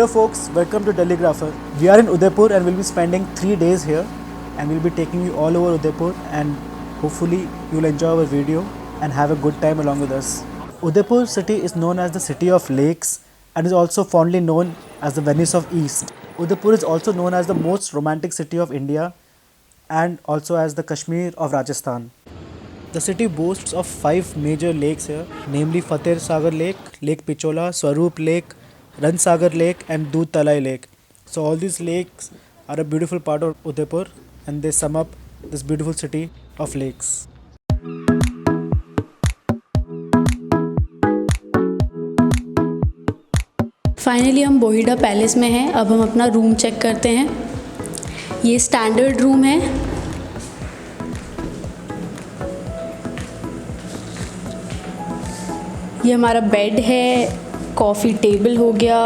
Hello folks, welcome to Delhigrapher. We are in Udaipur and we'll be spending 3 days here, and we'll be taking you all over Udaipur, and hopefully you'll enjoy our video and have a good time along with us. Udaipur city is known as the city of lakes and is also fondly known as the Venice of East. Udaipur is also known as the most romantic city of India and also as the Kashmir of Rajasthan. The city boasts of 5 major lakes here, namely Fateh Sagar Lake, Lake Pichola, Swaroop Lake, Ran Sagar Lake and Doodh Talai Lake. So all these lakes are a beautiful part of Udaipur and they sum up this beautiful city of lakes. Finally हम बोहिडा palace में हैं। अब हम अपना room check करते हैं। ये standard room है। ये हमारा बेड है, कॉफ़ी टेबल हो गया,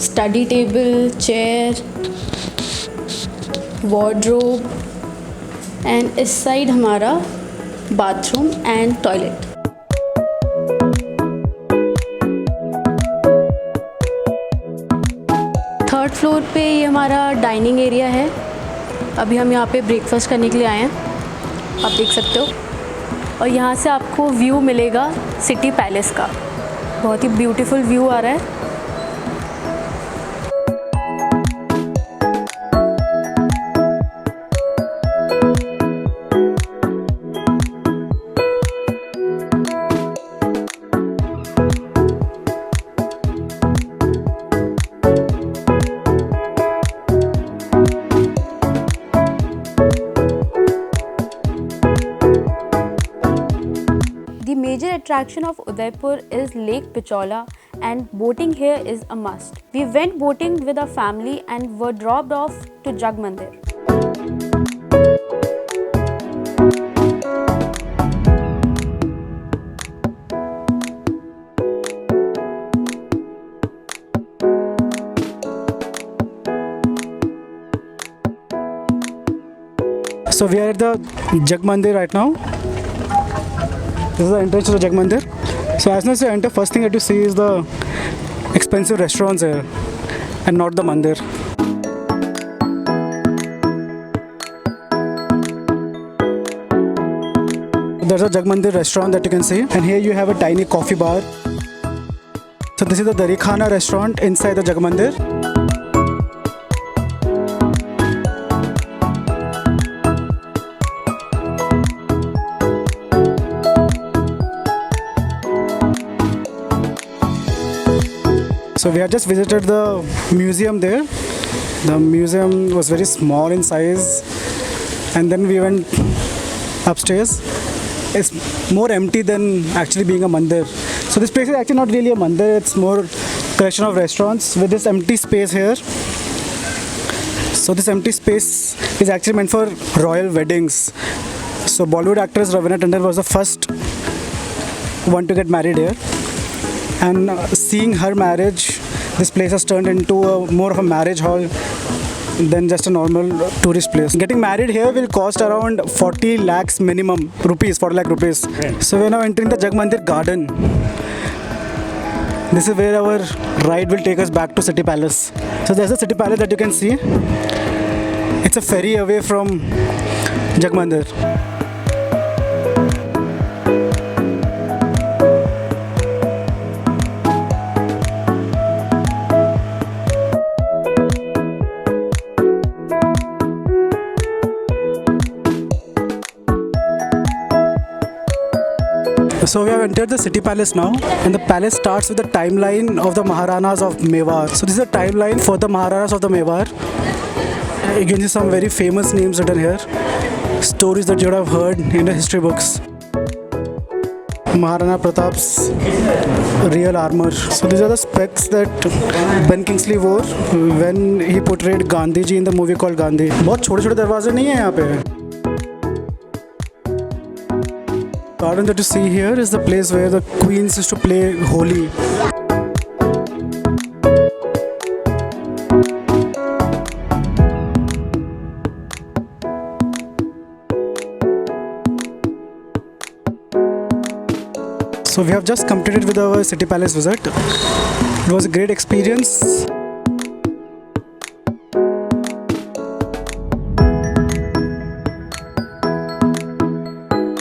study table, chair, wardrobe and इस साइड हमारा bathroom and toilet. Third floor पे ये हमारा डाइनिंग एरिया है। अभी हम यहाँ पे ब्रेकफास्ट करने के लिए आए हैं, आप देख सकते हो। और यहाँ से आपको व्यू मिलेगा सिटी पैलेस का। बहुत ही ब्यूटीफुल व्यू आ रहा है। The major attraction of Udaipur is Lake Pichola, and boating here is a must. We went boating with our family and were dropped off to Jug Mandir. So we are at the Jug Mandir right now. This is the entrance to the Jug Mandir. So as soon as you enter, first thing that you see is the expensive restaurants here and not the mandir. There's a Jug Mandir restaurant that you can see, and here you have a tiny coffee bar. So this is the Dari Khana restaurant inside the Jug Mandir. So we have just visited the museum there. The museum was very small in size, and then we went upstairs. It's more empty than actually being a mandir. So this place is actually not really a mandir, it's more collection of restaurants with this empty space here. So this empty space is actually meant for royal weddings. So Bollywood actress Raveena Tandon was the first one to get married here. And seeing her marriage, this place has turned into more of a marriage hall than just a normal tourist place. Getting married here will cost around 40 lakhs minimum rupees, 40 lakh rupees. So we're now entering the Jug Mandir garden. This is where our ride will take us back to City Palace. So there's the City Palace that you can see. It's a ferry away from Jug Mandir. So we have entered the City Palace now, and the palace starts with the timeline of the Maharanas of Mewar. So this is a timeline for the Maharanas of the Mewar. You can see some very famous names written here, stories that you would have heard in the history books. Maharana Pratap's real armor. So these are the specs that Ben Kingsley wore when he portrayed Gandhi ji in the movie called Gandhi. बहुत छोटे-छोटे दरवाजे नहीं हैं यहाँ पे. The garden that you see here is the place where the queens used to play Holi. So we have just completed with our City Palace visit. It was a great experience.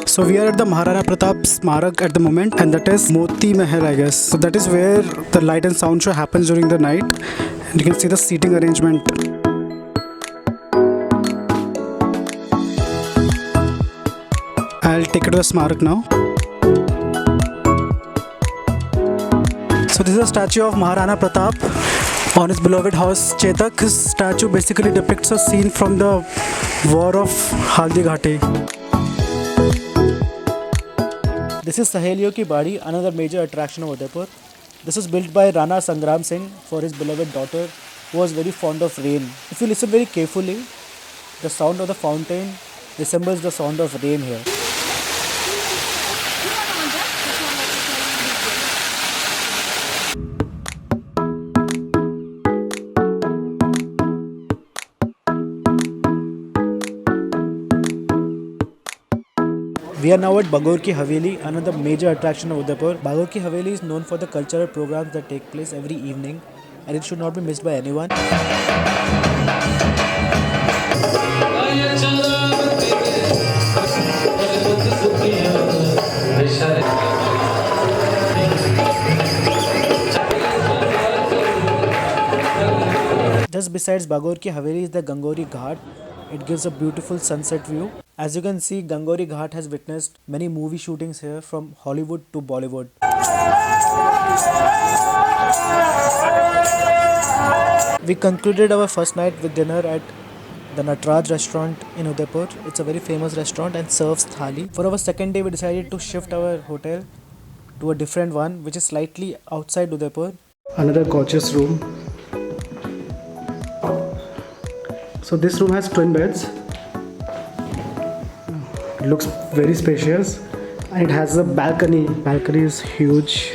So we are at the Maharana Pratap Smarak at the moment, and that is Moti Mahal, I guess. So that is where the light and sound show happens during the night, and you can see the seating arrangement. I'll take you to the Smarak now. So this is a statue of Maharana Pratap on his beloved horse Chetak. His statue basically depicts a scene from the War of Haldi Ghati. This is Saheliyon ki Badi, another major attraction of Udaipur. This was built by Rana Sangram Singh for his beloved daughter, who was very fond of rain. If you listen very carefully, the sound of the fountain resembles the sound of rain here. We are now at Bagor Ki Haveli, another major attraction of Udaipur. Bagor Ki Haveli is known for the cultural programs that take place every evening, and it should not be missed by anyone. Just besides Bagor Ki Haveli is the Gangori Ghat. It gives a beautiful sunset view. As you can see, Gangori Ghat has witnessed many movie shootings here from Hollywood to Bollywood. We concluded our first night with dinner at the Natraj restaurant in Udaipur. It's a very famous restaurant and serves Thali. For our second day, we decided to shift our hotel to a different one, which is slightly outside Udaipur. Another gorgeous room. So this room has twin beds. It looks very spacious, and it has a balcony. Balcony is huge,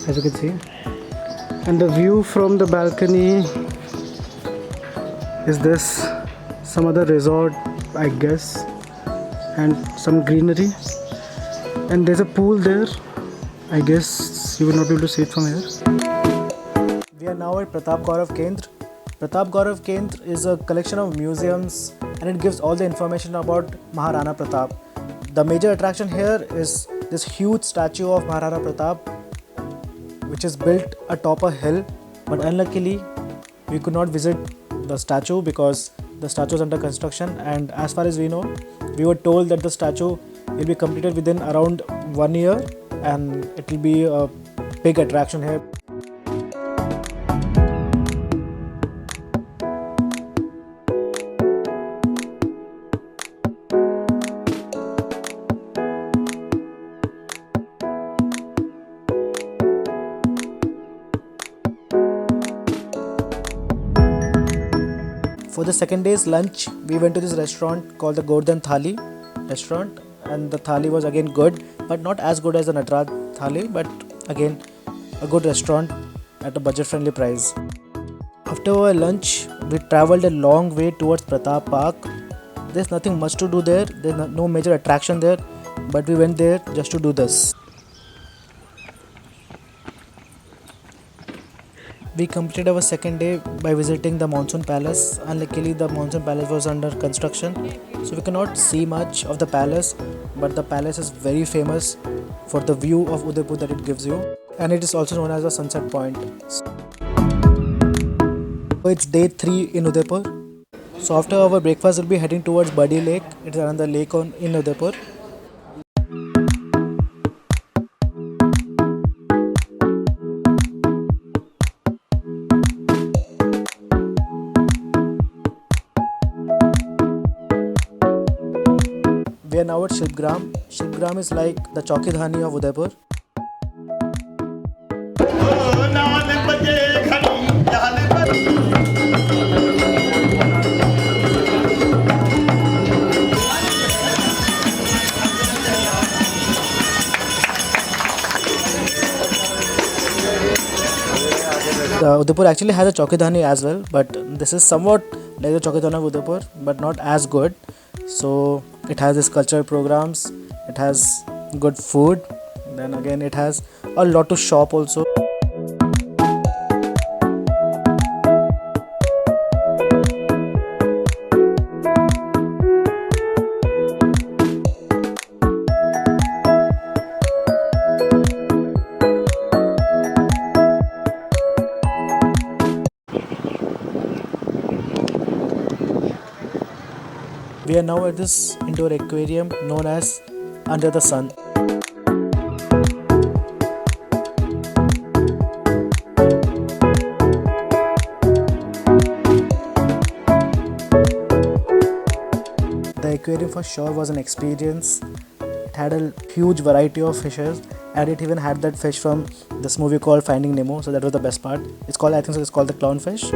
as you can see. And the view from the balcony is this, some other resort, I guess, and some greenery. And there's a pool there. I guess you will not be able to see it from here. We are now at Pratap Gaurav Kendra. Pratap Gaurav Kendra is a collection of museums, and it gives all the information about Maharana Pratap. The major attraction here is this huge statue of Maharana Pratap, which is built atop a hill, but unluckily we could not visit the statue because the statue is under construction, and as far as we know, we were told that the statue will be completed within around 1 year, and it will be a big attraction here. For the second day's lunch, we went to this restaurant called the Golden Thali restaurant, and the thali was again good, but not as good as the Natraj Thali, but again a good restaurant at a budget-friendly price. After our lunch, we travelled a long way towards Pratap Park. There's nothing much to do there, there's no major attraction there, but we went there just to do this. We completed our second day by visiting the Monsoon Palace. Unluckily, the Monsoon Palace was under construction, so we cannot see much of the palace, but the palace is very famous for the view of Udaipur that it gives you, and it is also known as the sunset point. So it's day 3 in Udaipur. So after our breakfast, we'll be heading towards Buddy Lake. It's another lake in Udaipur. We are now at Shilpgram. Shilpgram is like the Chaukidhani of Udaipur. Udaipur actually has a Chaukidhani as well, but this is somewhat like the Chaukidhani of Udaipur, but not as good. So it has this cultural programs, it has good food, then again it has a lot to shop also. We are now at this indoor aquarium known as Under the Sun. The aquarium for sure was an experience. It had a huge variety of fishes, and it even had that fish from this movie called Finding Nemo, so that was the best part. It's called, I think so, it's called the clownfish.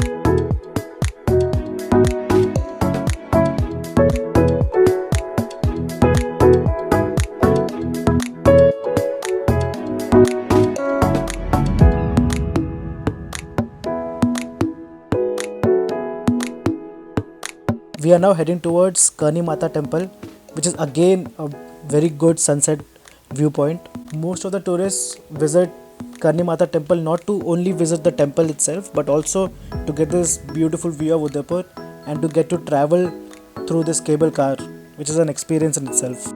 We are now heading towards Kearney Mata Temple, which is again a very good sunset viewpoint. Most of the tourists visit Kearney Mata Temple not to only visit the temple itself, but also to get this beautiful view of Udaipur and to get to travel through this cable car, which is an experience in itself.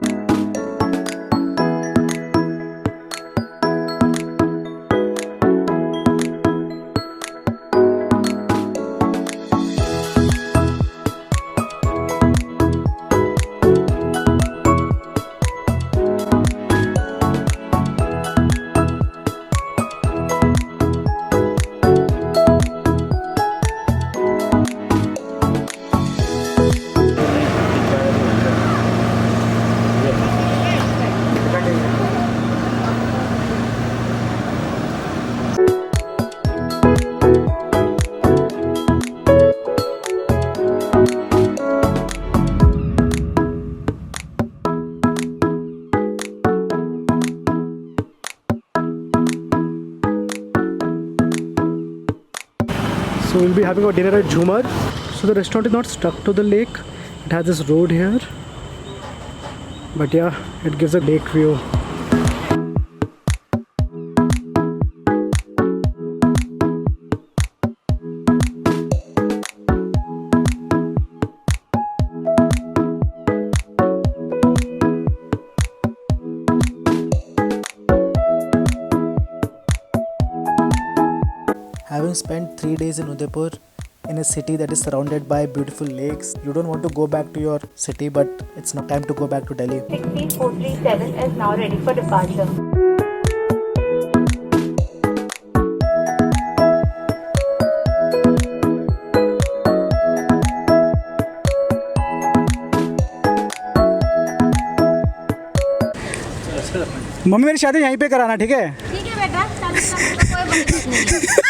So we'll be having our dinner at Jhumar. So the restaurant is not stuck to the lake. It has this road here. But yeah, it gives a lake view. Having spent 3 days in Udaipur, in a city that is surrounded by beautiful lakes, you don't want to go back to your city, but it's now time to go back to Delhi. 16437 is now ready for departure. Mummy मेरी शादी यहीं पे कराना, ठीक है? ठीक है बेटा, शादी का कोई बात नहीं है।